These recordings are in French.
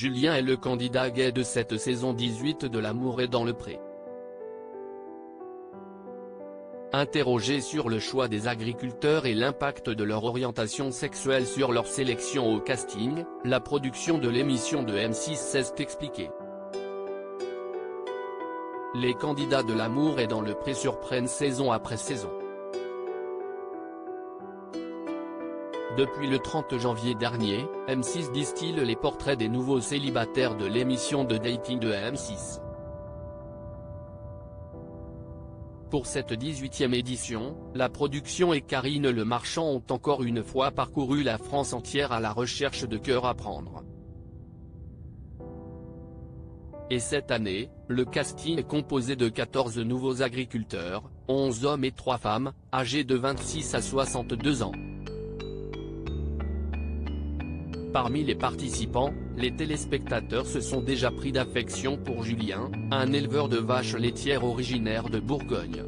Julien est le candidat gay de cette saison 18 de L'amour est dans le pré. Interrogé sur le choix des agriculteurs et l'impact de leur orientation sexuelle sur leur sélection au casting, la production de l'émission de M6 s'est expliquée. Les candidats de L'amour est dans le pré surprennent saison après saison. Depuis le 30 janvier dernier, M6 distille les portraits des nouveaux célibataires de l'émission de dating de M6. Pour cette 18e édition, la production et Karine Le Marchand ont encore une fois parcouru la France entière à la recherche de cœurs à prendre. Et cette année, le casting est composé de 14 nouveaux agriculteurs, 11 hommes et 3 femmes, âgés de 26 à 62 ans. Parmi les participants, les téléspectateurs se sont déjà pris d'affection pour Julien, un éleveur de vaches laitières originaire de Bourgogne.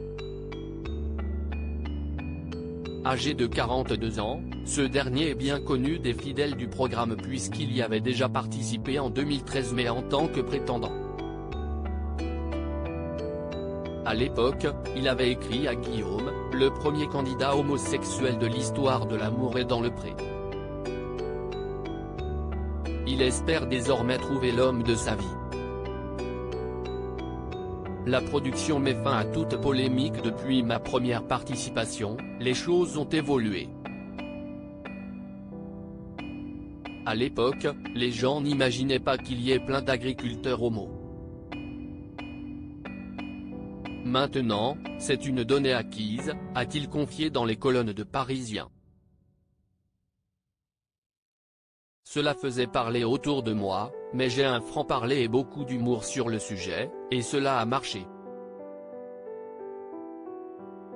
Âgé de 42 ans, ce dernier est bien connu des fidèles du programme puisqu'il y avait déjà participé en 2013 mais en tant que prétendant. À l'époque, il avait écrit à Guillaume, le premier candidat homosexuel de l'histoire de L'amour est dans le pré. Il espère désormais trouver l'homme de sa vie. La production met fin à toute polémique depuis ma première participation, les choses ont évolué. À l'époque, les gens n'imaginaient pas qu'il y ait plein d'agriculteurs homo. Maintenant, c'est une donnée acquise, a-t-il confié dans les colonnes de Parisien. Cela faisait parler autour de moi, mais j'ai un franc-parler et beaucoup d'humour sur le sujet, et cela a marché.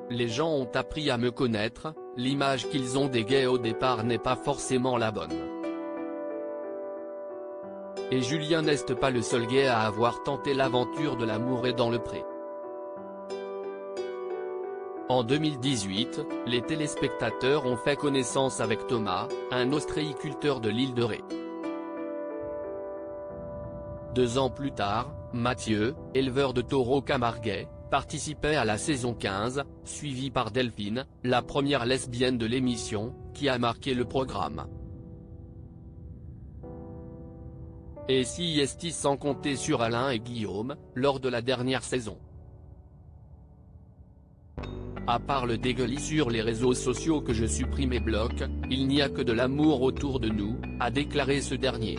Les gens ont appris à me connaître, l'image qu'ils ont des gays au départ n'est pas forcément la bonne. Et Julien n'est pas le seul gay à avoir tenté l'aventure de L'amour est dans le pré. En 2018, les téléspectateurs ont fait connaissance avec Thomas, un ostréiculteur de l'île de Ré. 2 ans plus tard, Mathieu, éleveur de taureaux camarguais, participait à la saison 15, suivi par Delphine, la première lesbienne de l'émission, qui a marqué le programme. Et si est sans compter sur Alain et Guillaume, lors de la dernière saison. À part le dégueulis sur les réseaux sociaux que je supprime et bloque, il n'y a que de l'amour autour de nous, a déclaré ce dernier.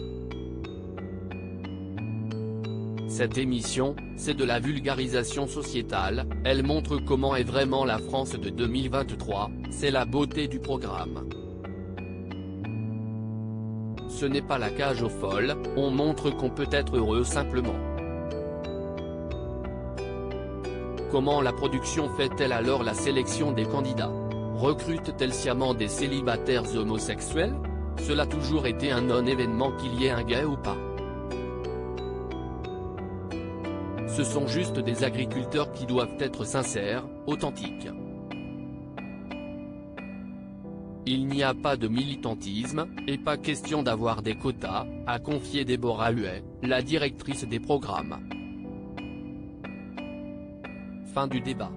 Cette émission, c'est de la vulgarisation sociétale, elle montre comment est vraiment la France de 2023, c'est la beauté du programme. Ce n'est pas la cage aux folles, on montre qu'on peut être heureux simplement. Comment la production fait-elle alors la sélection des candidats? Recrute-t-elle sciemment des célibataires homosexuels? Cela a toujours été un non-événement qu'il y ait un gay ou pas. Ce sont juste des agriculteurs qui doivent être sincères, authentiques. Il n'y a pas de militantisme, et pas question d'avoir des quotas, a confié Déborah Huet, la directrice des programmes. Fin du débat.